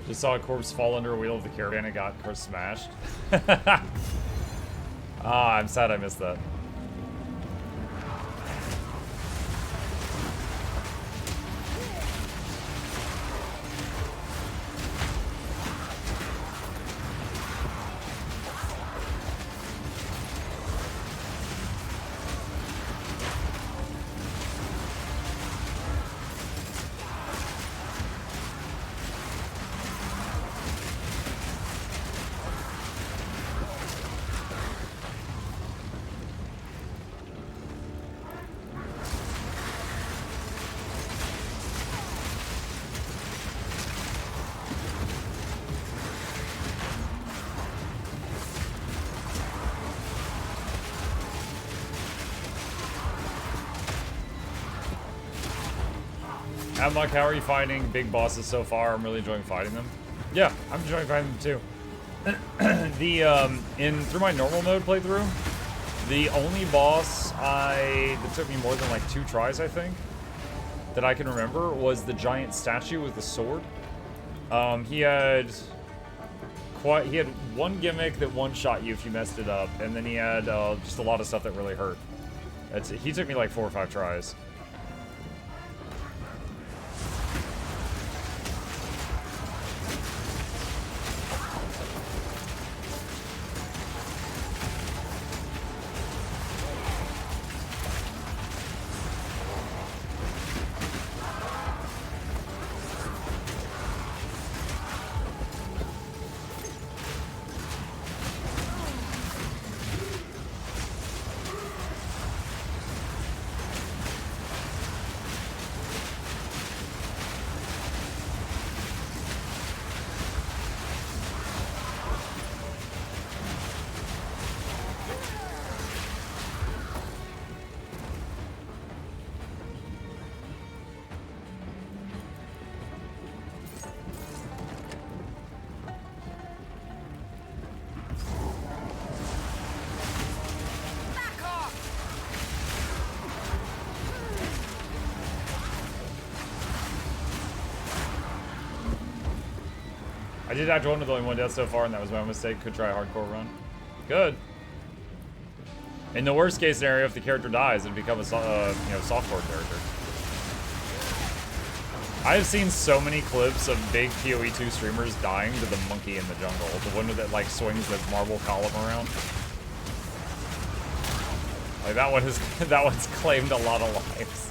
Just saw a corpse fall under a wheel of the caravan and got smashed. Ah, I'm sad I missed that. Amok, how are you finding big bosses so far? I'm really enjoying fighting them. Yeah, I'm enjoying fighting them too. Through my normal mode playthrough, the only boss that took me more than like 2 tries, I think, that I can remember was the giant statue with the sword. He had one gimmick that one-shot you if you messed it up, and then he had just a lot of stuff that really hurt. He took me like 4 or 5 tries. I did Act 1 with only 1 death so far, and that was my mistake. Could try a hardcore run. Good. In the worst case scenario, if the character dies, it'd become a softcore character. I've seen so many clips of big PoE 2 streamers dying to the monkey in the jungle, the one that like swings the marble column around. Like that one's claimed a lot of lives.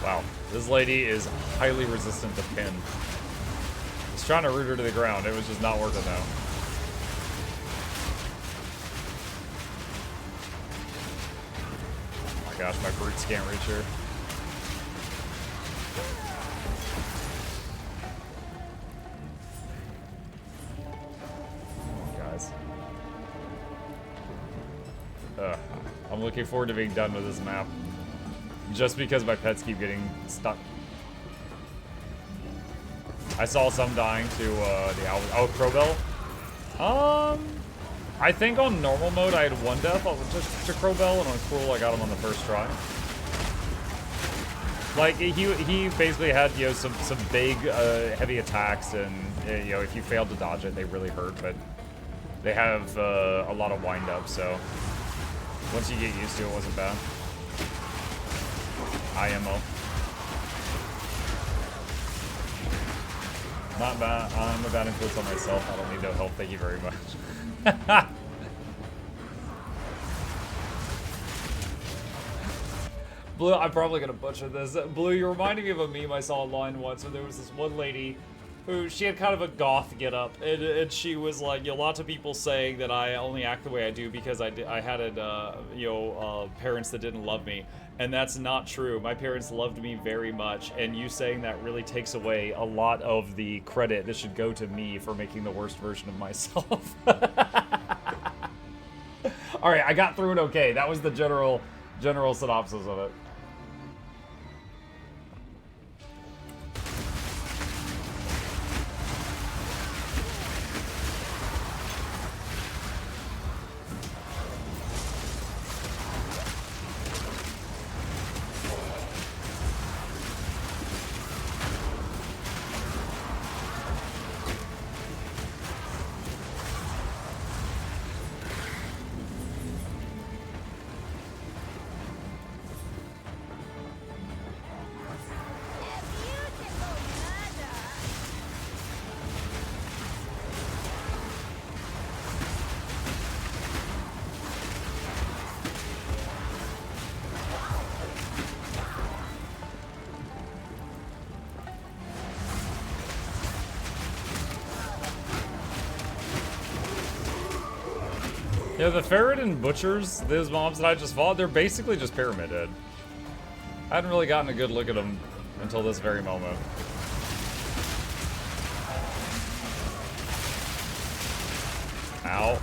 Wow, this lady is highly resistant to pin. I was trying to root her to the ground. It was just not working though. Oh my gosh, my brutes can't reach her. Guys. I'm looking forward to being done with this map. Just because my pets keep getting stuck. I saw some dying to Crowbell. I think on normal mode I had 1 death just to Crowbell, and on Cruel I got him on the first try. Like he basically had some big heavy attacks, and if you failed to dodge it, they really hurt. But they have a lot of wind up, so once you get used to it, it wasn't bad. IMO. Not bad. I'm a bad influence on myself. I don't need no help. Thank you very much. Blue, I'm probably gonna butcher this. Blue, you're reminding me of a meme I saw online once where there was this one lady who, she had kind of a goth get up, and she was like, lots of people saying that I only act the way I do because I had parents that didn't love me. And that's not true. My parents loved me very much, and you saying that really takes away a lot of the credit that should go to me for making the worst version of myself. Alright, I got through it okay. That was the general synopsis of it. Yeah, the Ferret and Butchers, those mobs that I just fought, they're basically just pyramided. I hadn't really gotten a good look at them until this very moment. Ow.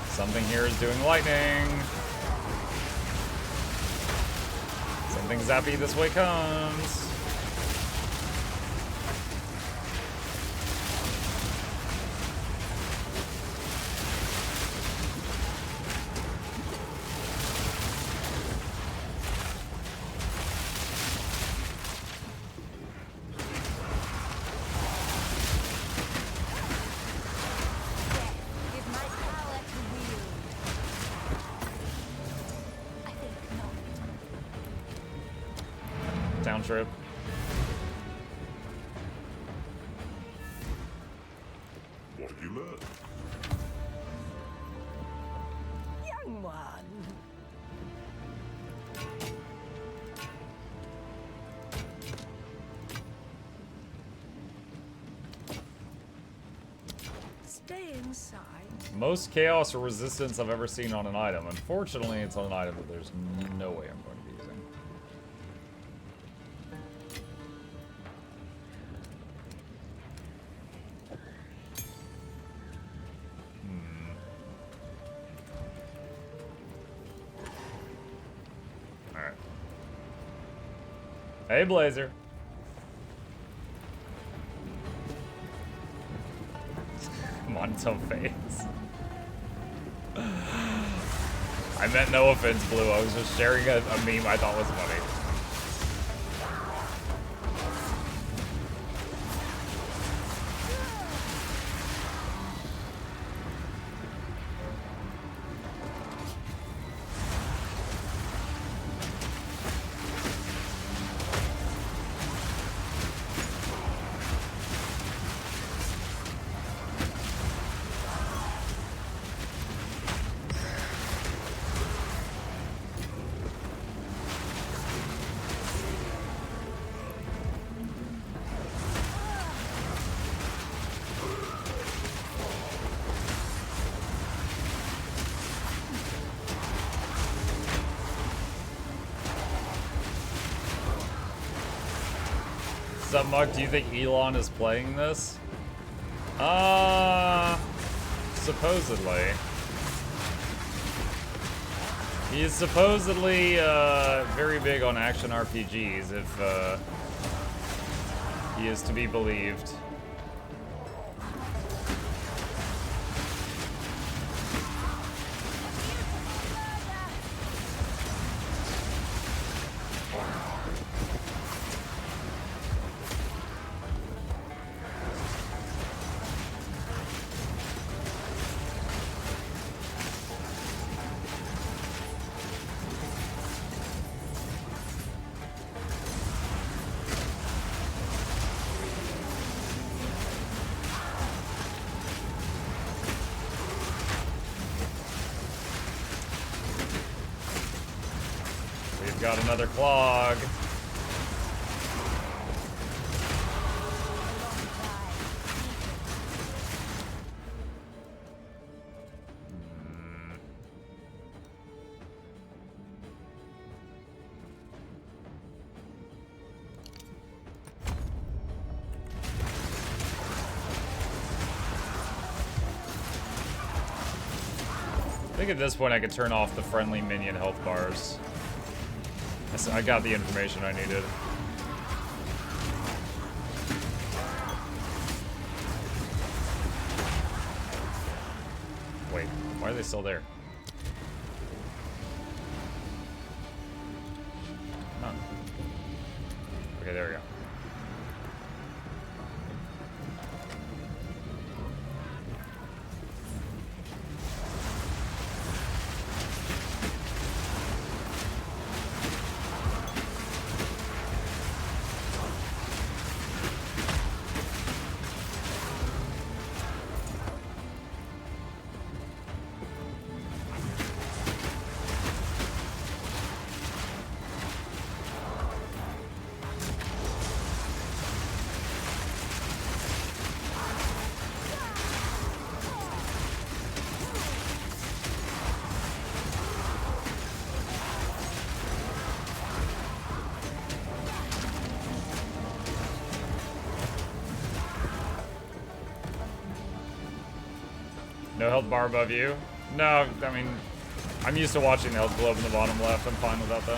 Something here is doing lightning. Something zappy this way comes. Trip. What have you learned? Young one. Stay inside. Most chaos or resistance I've ever seen on an item. Unfortunately, it's on an item that there's no way I'm going to be using. Hey, Blazer. Come on, some face. I meant no offense, Blue. I was just sharing a meme I thought was funny. What's up, Muck? Do you think Elon is playing this? Supposedly. He is supposedly very big on action RPGs, if he is to be believed. Got another clog. I think at this point I could turn off the friendly minion health bars. I got the information I needed. Wait, why are they still there? Huh. Okay, there we go. No health bar above you? No, I mean, I'm used to watching the health globe in the bottom left. I'm fine with that though.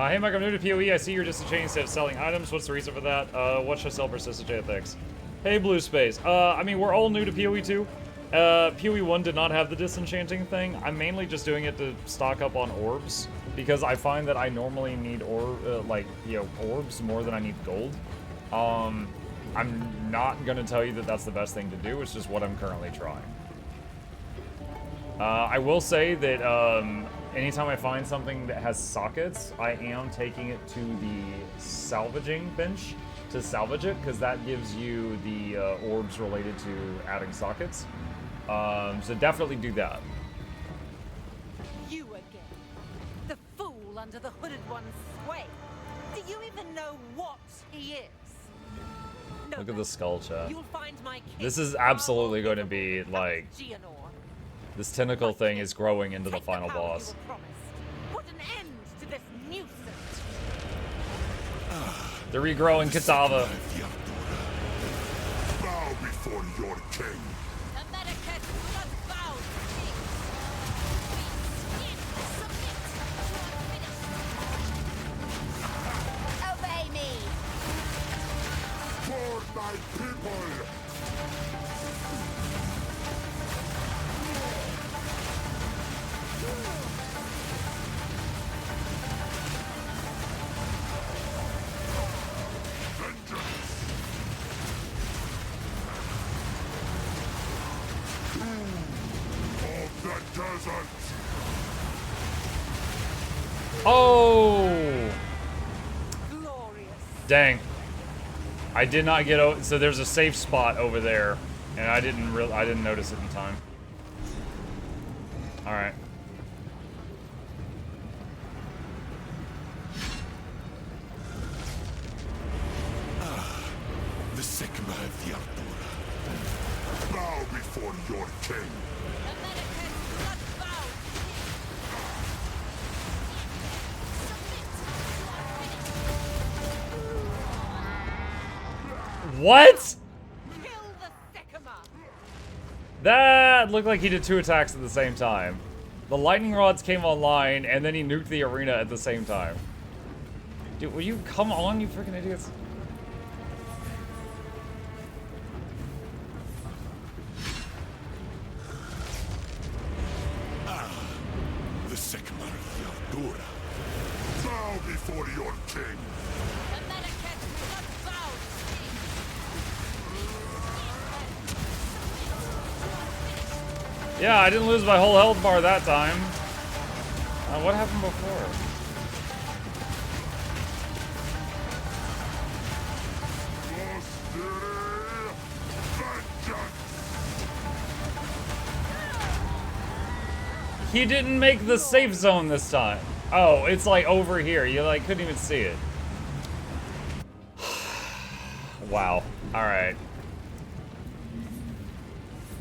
Hey Mike, I'm new to PoE. I see you're just a chain instead of selling items. What's the reason for that? What should I sell persistent JFX? Hey Blue Space. I mean, we're all new to PoE 2. PoE 1 did not have the disenchanting thing. I'm mainly just doing it to stock up on orbs because I find that I normally need orbs more than I need gold. I'm not gonna tell you that that's the best thing to do. It's just what I'm currently trying. I will say that anytime I find something that has sockets, I am taking it to the salvaging bench to salvage it, because that gives you the orbs related to adding sockets. So definitely do that. You again. The fool under the hooded one's sway. Do you even know what he is? No, Look at the skull chat. You'll find my This is absolutely going to be like... This tentacle thing is growing into the final boss. Put an end to this nuisance. The regrowing Katava. Bow before your king. Obey me. For my people. Oh! Glorious. Dang. I did not get over, so there's a safe spot over there, and I didn't notice it in time. All right. The Sigma of the Artura. Bow before your king. What? Kill the Sycamore. That looked like he did 2 attacks at the same time. The lightning rods came online, and then he nuked the arena at the same time. Dude, will you come on, you freaking idiots? The Sigma of the Artura. Bow before your king. Yeah, I didn't lose my whole health bar that time. What happened before? He didn't make the safe zone this time. Oh, it's like over here. You like couldn't even see it. Wow. All right.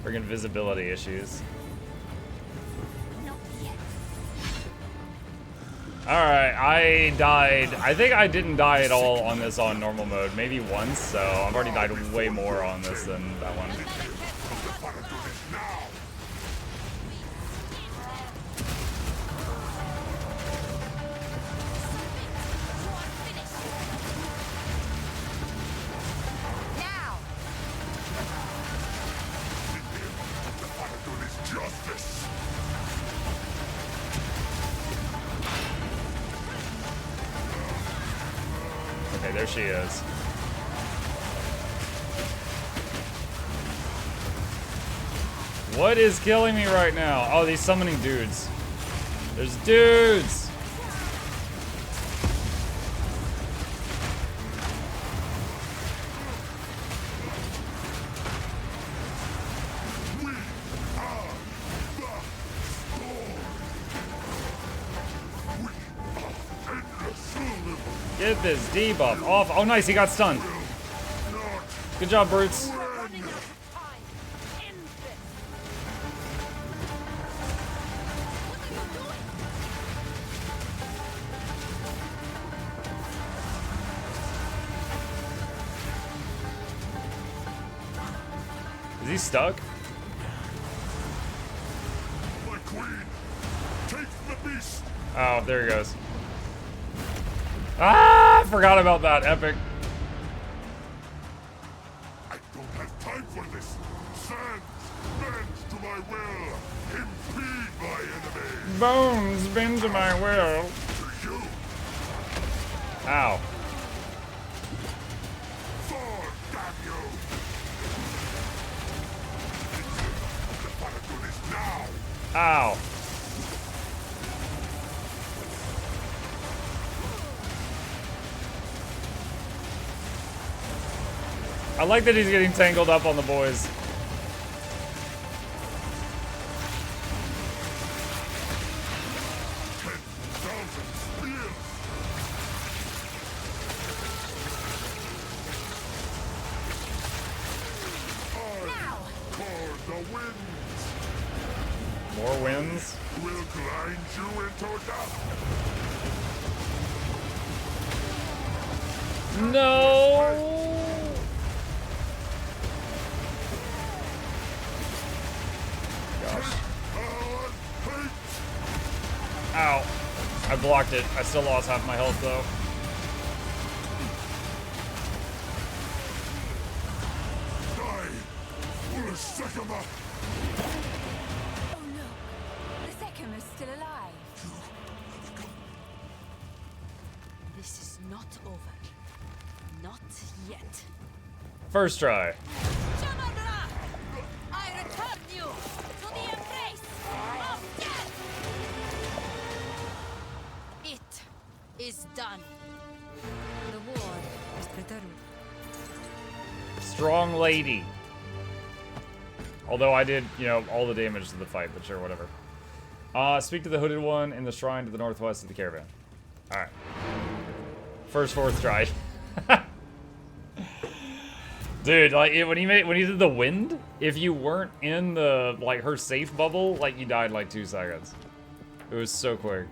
Friggin' visibility issues. Alright, I died. I think I didn't die at all on this on normal mode. Maybe once, so I've already died way more on this than that one. Okay, there she is. What is killing me right now? Oh, these summoning dudes. There's dudes! Get this debuff off. Oh, nice. He got stunned. Good job, Brutes. We're running out of time. End this. What are you doing? Is he stuck? My queen, take the beast. Oh, there he goes. Ah, I forgot about that. Epic. I don't have time for this. Sands, bend to my will. Impede my enemy. Bones bend to my will. To you, Ow. Thor, damn you. I want to do this now. Ow. I like that he's getting tangled up on the boys. 10,000 spears. For the winds More wins. will grind you into dust. No. Gosh. On hate. Ow. I blocked it. I still lost half my health though. Die. Ursakama. Oh no, the second is still alive. This is not over. Not yet. First try. Shamadra! I return you to the embrace of death! It is done. The war is returned. Strong lady. Although I did, you know, all the damage to the fight, but sure, whatever. Speak to the hooded one in the shrine to the northwest of the caravan. Alright. First fourth try. Dude, like when he did the wind, if you weren't in the like her safe bubble, like you died in like 2 seconds. It was so quick.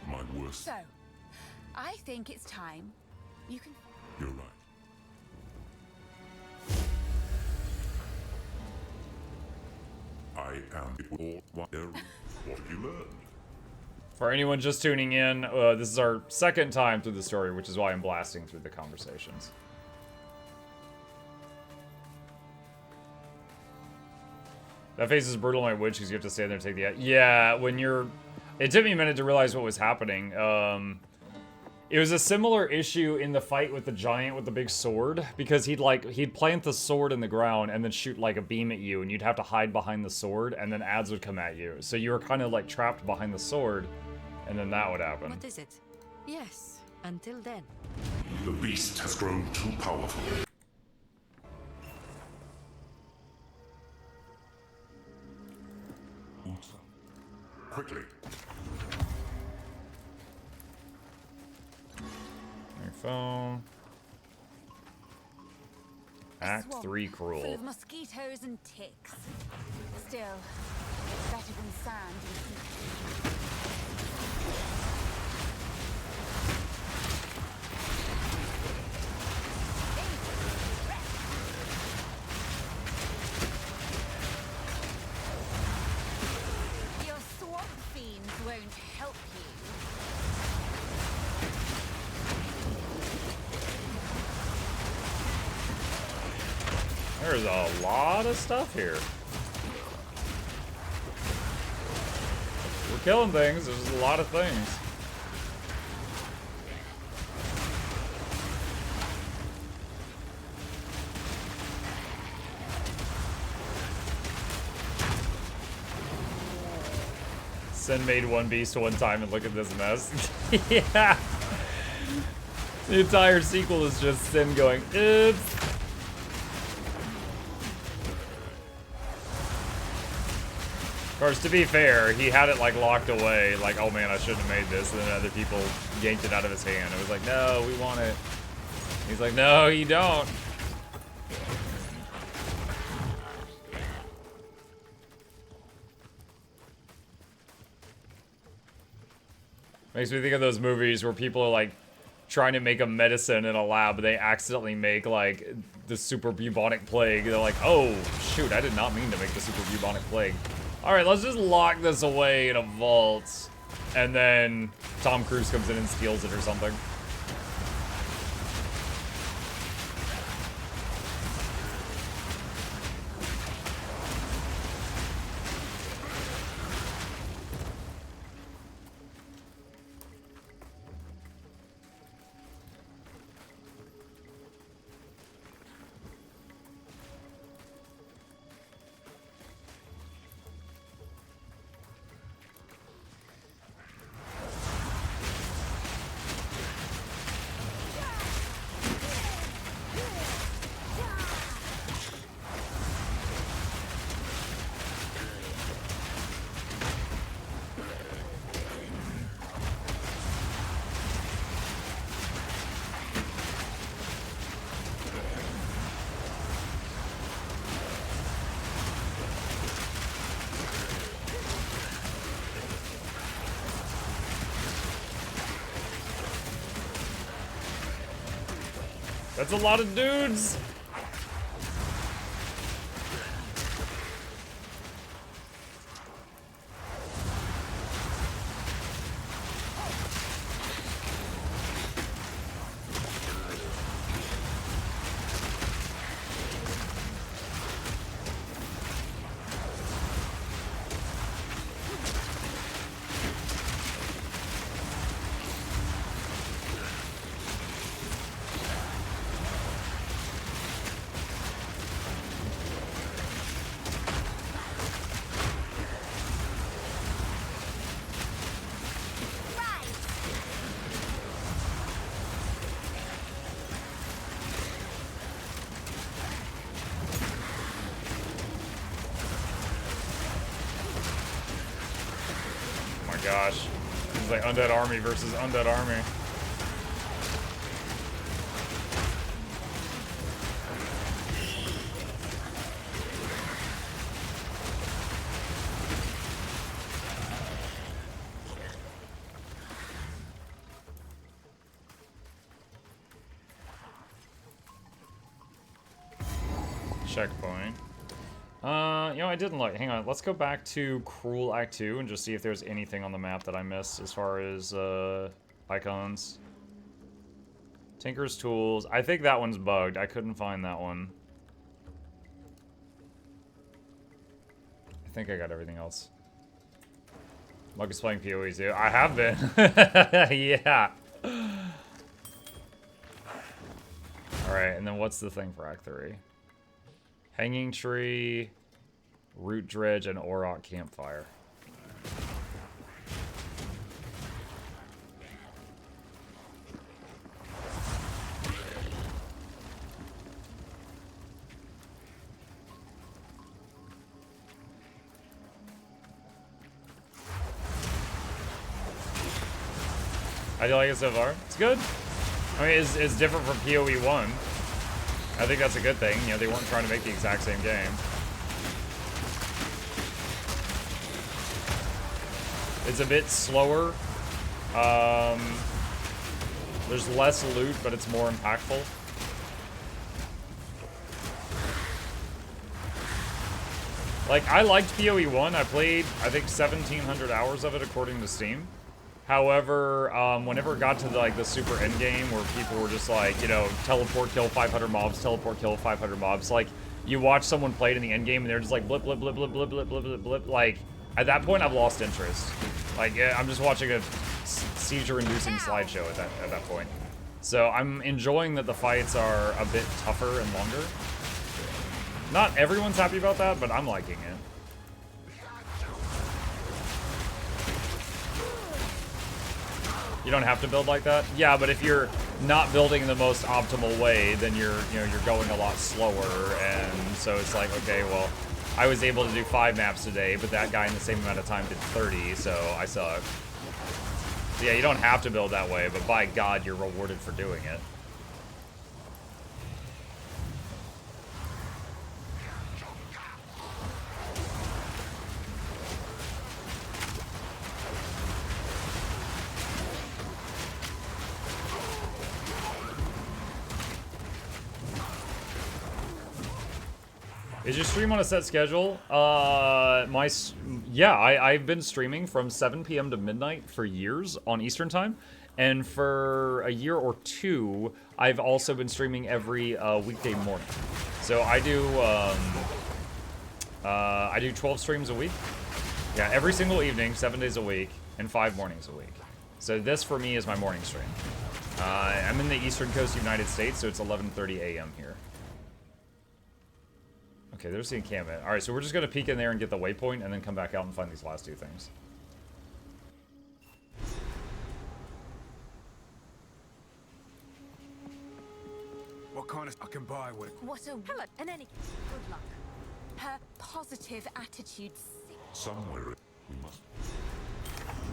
My worst. So, I think it's time. You can. You're right. I am all what you learned. For anyone just tuning in, this is our second time through the story, which is why I'm blasting through the conversations. That face is brutal on my witch because you have to stand there and take the... Yeah, when you're... It took me a minute to realize what was happening. It was a similar issue in the fight with the giant with the big sword, because he'd plant the sword in the ground and then shoot like a beam at you, and you'd have to hide behind the sword, and then ads would come at you. So you were kind of like trapped behind the sword, and then that would happen. What is it? Yes, until then. The beast has grown too powerful. Quickly. Your phone. Act Swamp 3 Full cruel. of mosquitoes and ticks. Still, it's better than sand and sea. Your swamp fiends won't help you. There's a lot of stuff here. We're killing things. There's a lot of things. Sin made one beast one time and look at this mess. Yeah. The entire sequel is just Sin going, oops. course, to be fair, he had it like locked away, like, oh man, I shouldn't have made this, and then other people yanked it out of his hand. It was like, no, we want it. He's like, no, you don't. Makes me think of those movies where people are like trying to make a medicine in a lab, but they accidentally make like the super bubonic plague. They're like, oh shoot, I did not mean to make the super bubonic plague. All right, let's just lock this away in a vault. And then Tom Cruise comes in and steals it or something. That's a lot of dudes. Gosh. It's like Undead Army versus Undead Army. Checkpoint. You know, I didn't look. Hang on, let's go back to Cruel Act 2 and just see if there's anything on the map that I missed as far as icons. Tinker's Tools. I think that one's bugged. I couldn't find that one. I think I got everything else. Mug is playing PoE too. I have been. Yeah. Alright, and then what's the thing for Act 3? Hanging Tree, Root Dredge, and Auroch Campfire. How do you like it so far? It's good. I mean, it's different from PoE 1. I think that's a good thing. You know, they weren't trying to make the exact same game. It's a bit slower. There's less loot, but it's more impactful. Like, I liked PoE 1. I played, I think, 1,700 hours of it according to Steam. However, whenever it got to the super end game where people were just like, you know, teleport, kill 500 mobs, teleport, kill 500 mobs, like, you watch someone play it in the end game and they're just like blip, blip, blip, blip, blip, blip, blip, blip, blip. Like, at that point, I've lost interest. Like, I'm just watching a seizure-inducing slideshow at that point. So I'm enjoying that the fights are a bit tougher and longer. Not everyone's happy about that, but I'm liking it. You don't have to build like that? Yeah, but if you're not building the most optimal way, then you're going a lot slower, and so it's like, okay, well, I was able to do 5 maps today, but that guy in the same amount of time did 30, so I suck. So yeah, you don't have to build that way, but by God, you're rewarded for doing it. Is your stream on a set schedule? Yeah, I've been streaming from 7 p.m. to midnight for years on Eastern Time. And for a year or two, I've also been streaming every weekday morning. So I do 12 streams a week. Yeah, every single evening, 7 days a week, and 5 mornings a week. So this, for me, is my morning stream. I'm in the Eastern Coast United States, so it's 11:30 a.m. here. Okay, there's the encampment. Alright, so we're just going to peek in there and get the waypoint, and then come back out and find these last 2 things. What kind of I can buy with? What a... Hello. In any case, good luck. Her positive attitude... Somewhere we must.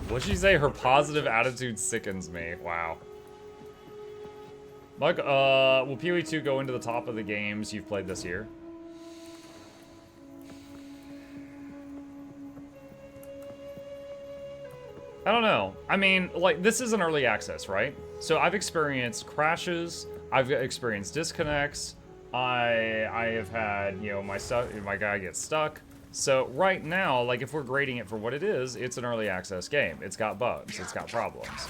What'd she say? Her positive attitude sickens me. Wow. Mug, will PoE 2 go into the top of the games you've played this year? I don't know. I mean, like, this is an early access, right? So I've experienced crashes, I've experienced disconnects, I have had, you know, my guy gets stuck. So right now, like, if we're grading it for what it is, it's an early access game. It's got bugs, it's got problems.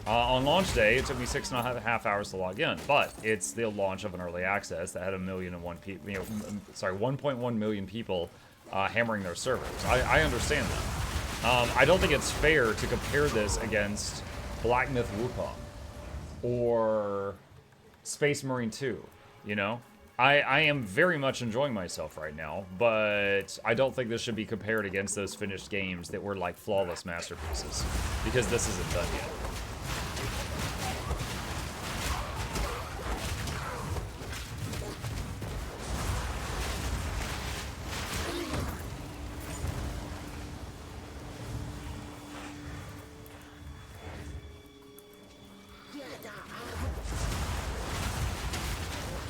On launch day, it took me 6.5 hours to log in, but it's the launch of an early access that had 1.1 million people hammering their servers. I understand that. I don't think it's fair to compare this against Black Myth Wukong or Space Marine 2, you know? I am very much enjoying myself right now, but I don't think this should be compared against those finished games that were like flawless masterpieces, because this isn't done yet.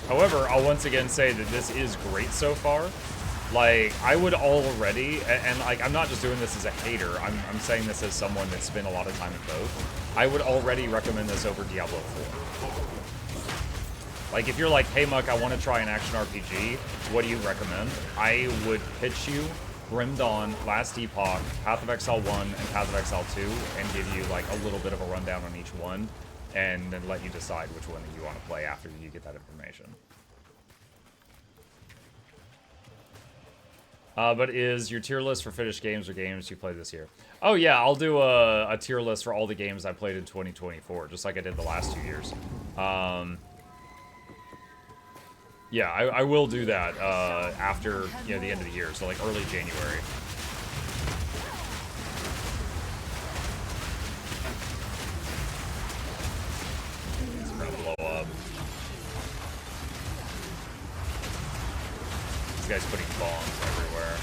However, I'll once again say that this is great so far. Like, I would already, and like, I'm not just doing this as a hater, I'm saying this as someone that spent a lot of time in both. I would already recommend this over Diablo 4. Like, if you're like, hey Muck, I want to try an action RPG, what do you recommend? I would pitch you Grim Dawn, Last Epoch, Path of Exile 1, and Path of Exile 2, and give you like a little bit of a rundown on each one, and then let you decide which one that you want to play after you get that information. But is your tier list for finished games or games you played this year? Oh yeah, I'll do a tier list for all the games I played in 2024, just like I did the last 2 years. Yeah, I will do that after, you know, the end of the year, so like early January. It's gonna blow up. This guy's putting bombs everywhere.